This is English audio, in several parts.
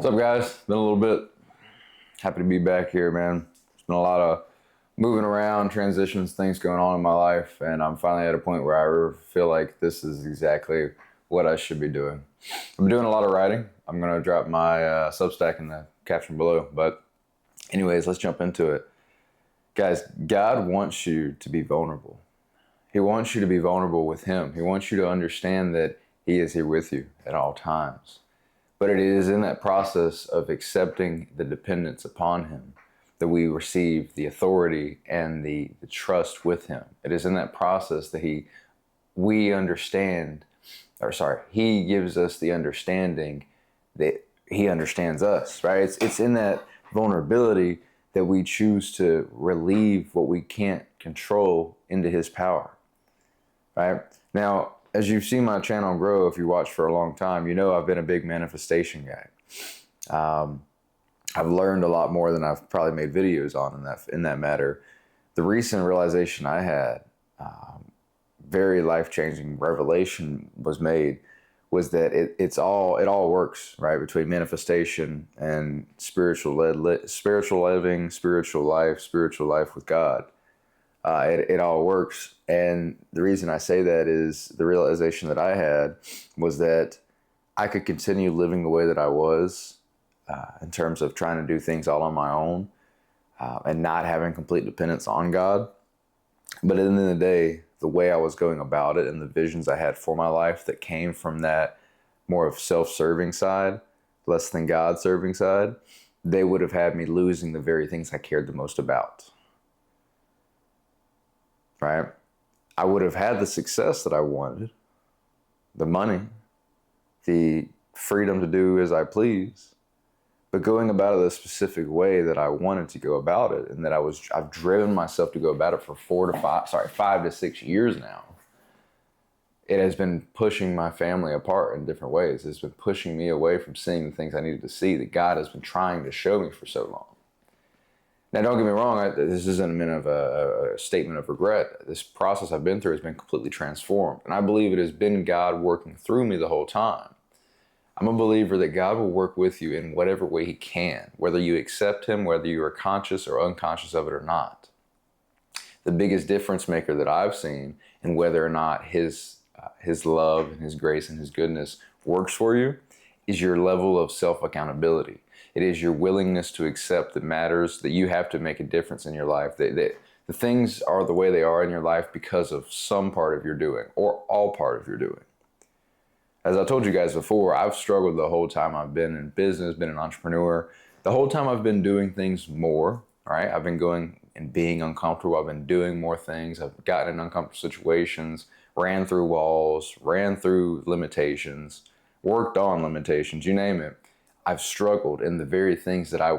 What's up, guys? Been a little bit. Happy to be back here, man. There's been a lot of moving around, transitions, things going on in my life, and I'm finally at a point where I feel like this is exactly what I should be doing. I'm doing a lot of writing. I'm going to drop my Substack in the caption below, but anyways, let's jump into it. Guys, God wants you to be vulnerable. He wants you to be vulnerable with Him. He wants you to understand that He is here with you at all times. But it is in that process of accepting the dependence upon Him that we receive the authority and the trust with Him. It is in that process that He gives us the understanding that He understands us, right? It's in that vulnerability that we choose to relieve what we can't control into His power, right? Now, as you've seen my channel grow, if you watch for a long time, you know I've been a big manifestation guy. I've learned a lot more than I've probably made videos on in that matter. The recent realization I had, very life-changing revelation was made, was that it all works, right, between manifestation and spiritual living, spiritual life with God. It all works. And the reason I say that is the realization that I had was that I could continue living the way that I was in terms of trying to do things all on my own and not having complete dependence on God. But at the end of the day, the way I was going about it and the visions I had for my life that came from that more of self-serving side, less than God-serving side, they would have had me losing the very things I cared the most about. Right? I would have had the success that I wanted, the money, the freedom to do as I please, but going about it the specific way that I wanted to go about it, and that I've driven myself to go about it for 5 to 6 years now. It has been pushing my family apart in different ways. It's been pushing me away from seeing the things I needed to see that God has been trying to show me for so long. Now, don't get me wrong, this isn't meant of a statement of regret. This process I've been through has been completely transformed. And I believe it has been God working through me the whole time. I'm a believer that God will work with you in whatever way He can, whether you accept Him, whether you are conscious or unconscious of it or not. The biggest difference maker that I've seen in whether or not His love and His grace and His goodness works for you is your level of self-accountability. It is your willingness to accept the matters that you have to make a difference in your life. The things are the way they are in your life because of some part of your doing or all part of your doing. As I told you guys before, I've struggled the whole time I've been in business, been an entrepreneur. The whole time I've been doing things more, right? I've been going and being uncomfortable. I've been doing more things. I've gotten in uncomfortable situations, ran through walls, ran through limitations, worked on limitations, you name it. I've struggled in the very things that I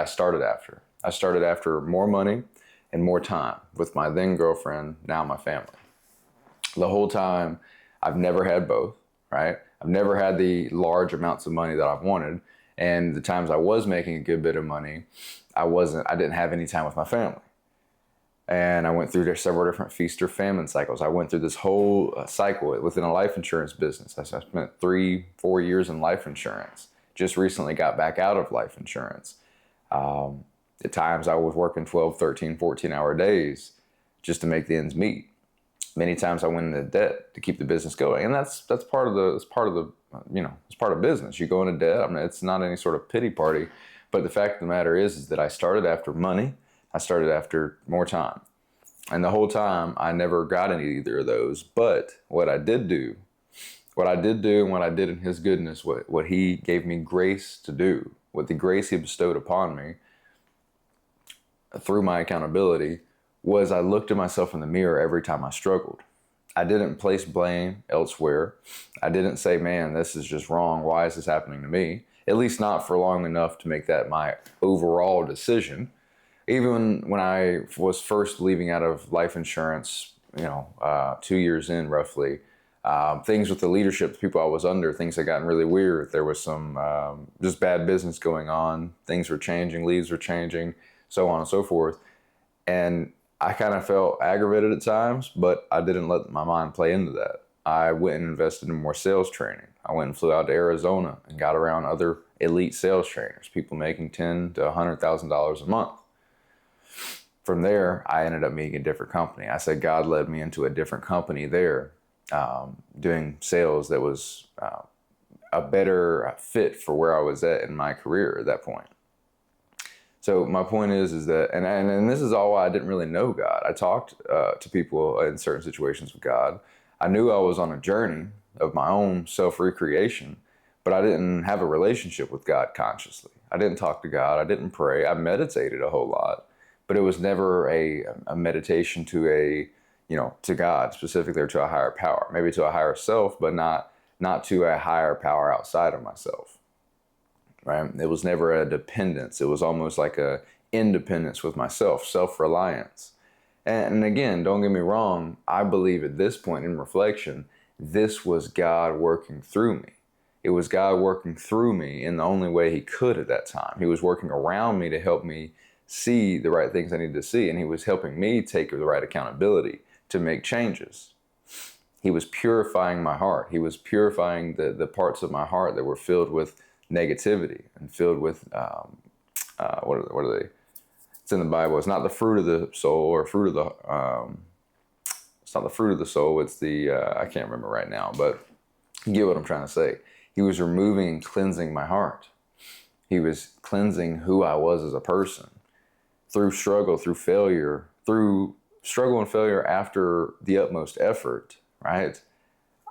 started after. I started after more money and more time with my then girlfriend, now my family. The whole time, I've never had both, right? I've never had the large amounts of money that I've wanted. And the times I was making a good bit of money, I didn't have any time with my family. And I went through several different feast or famine cycles. I went through this whole cycle within a life insurance business. I spent 3-4 years in life insurance. Just recently got back out of life insurance. At times I was working 12, 13, 14-hour days just to make the ends meet. Many times I went into debt to keep the business going. And that's part of business. You go into debt. I mean, it's not any sort of pity party. But the fact of the matter is that I started after money. I started after more time. And the whole time, I never got any either of those. But what I did do and what I did in His goodness, what He gave me grace to do, what the grace He bestowed upon me through my accountability, was I looked at myself in the mirror every time I struggled. I didn't place blame elsewhere. I didn't say, man, this is just wrong. Why is this happening to me? At least not for long enough to make that my overall decision. Even when I was first leaving out of life insurance, 2 years in roughly, things with the leadership, the people I was under, things had gotten really weird. There was some just bad business going on. Things were changing, leads were changing, so on and so forth. And I kind of felt aggravated at times, but I didn't let my mind play into that. I went and invested in more sales training. I went and flew out to Arizona and got around other elite sales trainers, people making $10,000 to $100,000 a month. From there, I ended up meeting a different company. I said God led me into a different company there, doing sales that was a better fit for where I was at in my career at that point. So my point is that, and this is all why I didn't really know God. I talked to people in certain situations with God. I knew I was on a journey of my own self-recreation, but I didn't have a relationship with God consciously. I didn't talk to God. I didn't pray. I meditated a whole lot, but it was never a meditation to to God specifically, or to a higher power, maybe to a higher self, but not to a higher power outside of myself. Right? It was never a dependence. It was almost like a independence with myself, self-reliance. And again, don't get me wrong, I believe at this point in reflection, this was God working through me. It was God working through me in the only way he could at that time. He was working around me to help me see the right things I needed to see, and he was helping me take the right accountability to make changes. He was purifying my heart. He was purifying the parts of my heart that were filled with negativity and filled with, what are they? It's in the Bible. It's not the fruit of the soul or fruit of the, it's not the fruit of the soul. It's the, I can't remember right now, but you get what I'm trying to say. He was removing and cleansing my heart. He was cleansing who I was as a person through struggle, through failure, through struggle and failure after the utmost effort, right?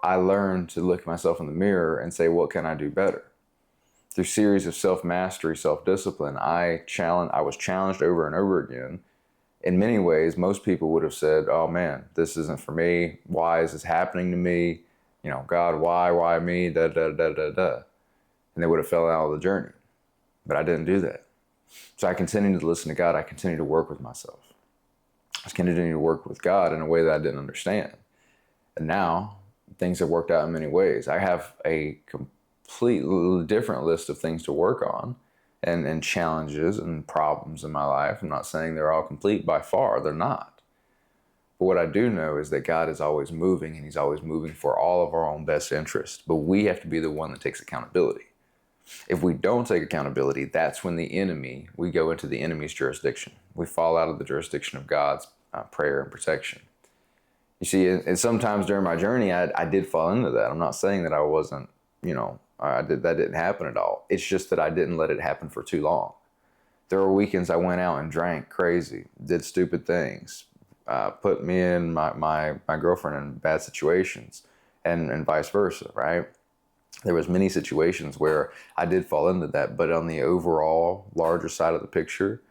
I learned to look at myself in the mirror and say, what can I do better? Through series of self-mastery, self-discipline, I was challenged over and over again. In many ways, most people would have said, oh man, this isn't for me. Why is this happening to me? God, why me? Da, da, da, da, da. And they would have fell out of the journey. But I didn't do that. So I continued to listen to God. I continued to work with myself. I continued to work with God in a way that I didn't understand. And now things have worked out in many ways. I have a completely different list of things to work on and challenges and problems in my life. I'm not saying they're all complete, by far, they're not. But what I do know is that God is always moving, and he's always moving for all of our own best interest. But we have to be the one that takes accountability. If we don't take accountability, that's when we go into the enemy's jurisdiction. We fall out of the jurisdiction of God's prayer and protection. You see, and sometimes during my journey, I did fall into that. I'm not saying that I wasn't, that didn't happen at all. It's just that I didn't let it happen for too long. There were weekends I went out and drank crazy, did stupid things, put me and my girlfriend in bad situations, and vice versa, right? There was many situations where I did fall into that, but on the overall larger side of the picture,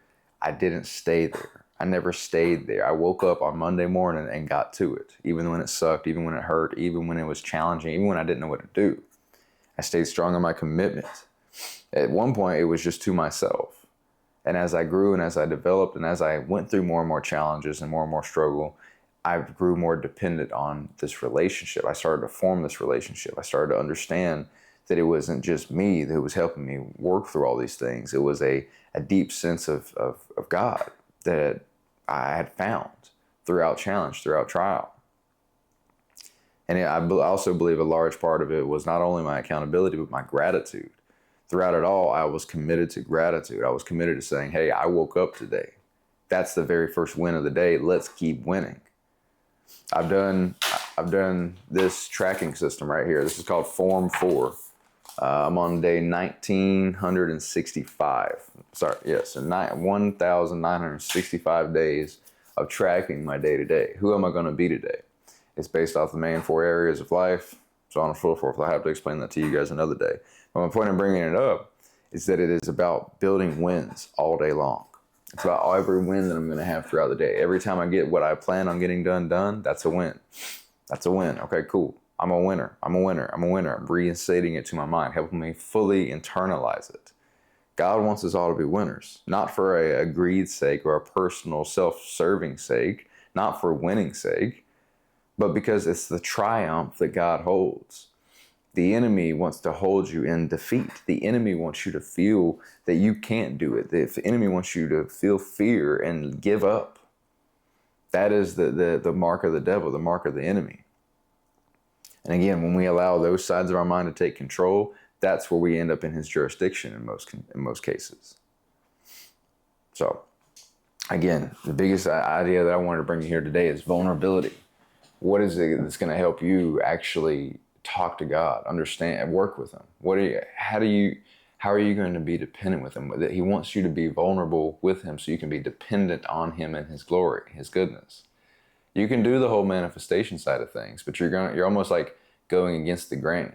I didn't stay there. I never stayed there. I woke up on Monday morning and got to it, even when it sucked, even when it hurt, even when it was challenging, even when I didn't know what to do. I stayed strong in my commitment. At one point, it was just to myself. And as I grew and as I developed and as I went through more and more challenges and more struggle, I grew more dependent on this relationship. I started to form this relationship. I started to understand that it wasn't just me that was helping me work through all these things. It was a deep sense of God that I had found throughout challenge, throughout trial. And I also believe a large part of it was not only my accountability, but my gratitude. Throughout it all, I was committed to gratitude. I was committed to saying, hey, I woke up today. That's the very first win of the day. Let's keep winning. I've done this tracking system right here. This is called Form 4. I'm on day 1965. Sorry, yes, 1,965 days of tracking my day-to-day. Who am I going to be today? It's based off the main 4 areas of life. So on a full 4, I have to explain that to you guys another day. But my point in bringing it up is that it is about building wins all day long. It's about every win that I'm going to have throughout the day. Every time I get what I plan on getting done, that's a win. That's a win. Okay, cool. I'm a winner. I'm reinstating it to my mind, helping me fully internalize it. God wants us all to be winners, not for a greed's sake or a personal self-serving sake, not for winning's sake, but because it's the triumph that God holds. The enemy wants to hold you in defeat. The enemy wants you to feel that you can't do it. The enemy wants you to feel fear and give up. That is the mark of the devil, the mark of the enemy. And again, when we allow those sides of our mind to take control, that's where we end up in his jurisdiction in most cases. So again, the biggest idea that I wanted to bring you here today is vulnerability. What is it that's going to help you actually talk to God, understand, work with him? How are you going to be dependent with him? He wants you to be vulnerable with him so you can be dependent on him and his glory, his goodness. You can do the whole manifestation side of things, but you're almost like going against the grain,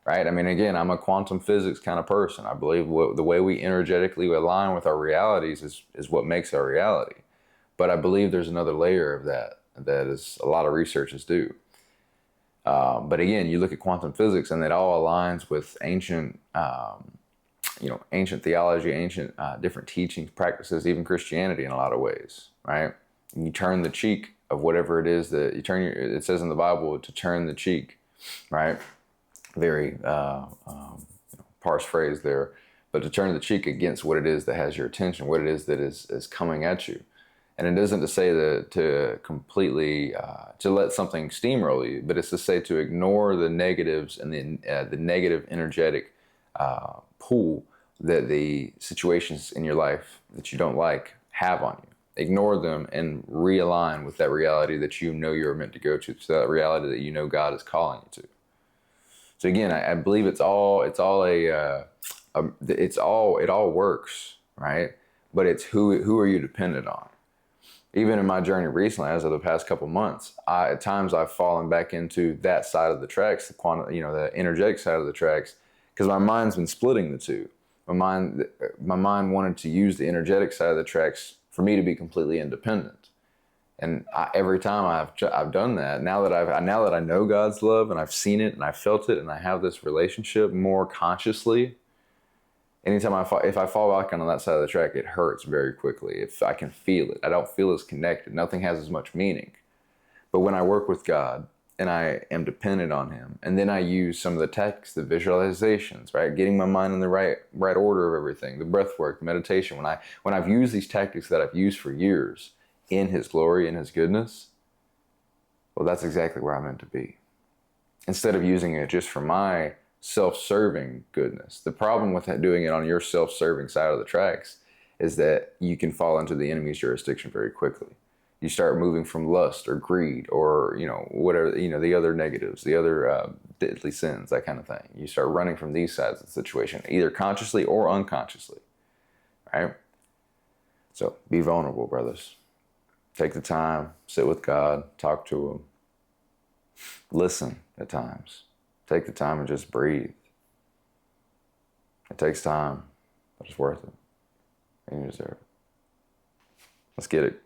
right? I mean, again, I'm a quantum physics kind of person. I believe the way we energetically align with our realities is what makes our reality. But I believe there's another layer of that is a lot of researchers do. But again, you look at quantum physics and it all aligns with ancient theology, ancient different teachings, practices, even Christianity in a lot of ways, right? And you turn the cheek of whatever it is that it says in the Bible to turn the cheek, right? Very parse phrase there, but to turn the cheek against what it is that has your attention, what it is that is coming at you. And it isn't to say that to completely, to let something steamroll you, but it's to say to ignore the negatives and the negative energetic pull that the situations in your life that you don't like have on you. Ignore them and realign with that reality that you know you're meant to go to that reality that you know God is calling you to. So again, I believe it all works, right? But it's who are you dependent on? Even in my journey recently, as of the past couple months, at times I've fallen back into that side of the tracks, the energetic side of the tracks, because my mind's been splitting the two. My mind wanted to use the energetic side of the tracks for me to be completely independent. And every time I've done that, now that I know God's love and I've seen it and I felt it and I have this relationship more consciously, anytime if I fall back on that side of the track, it hurts very quickly. If I can feel it, I don't feel as connected. Nothing has as much meaning. But when I work with God and I am dependent on him, and then I use some of the tactics, the visualizations, right? Getting my mind in the right order of everything, the breath work, the meditation. When I've used these tactics that I've used for years in his glory and his goodness, well, that's exactly where I'm meant to be. Instead of using it just for my self-serving goodness. The problem with doing it on your self-serving side of the tracks is that you can fall into the enemy's jurisdiction very quickly. You start moving from lust or greed or, whatever, the other negatives, the other deadly sins, that kind of thing. You start running from these sides of the situation, either consciously or unconsciously, right? So be vulnerable, brothers. Take the time, sit with God, talk to him, listen at times. Take the time and just breathe. It takes time, but it's worth it. And you deserve it. Let's get it.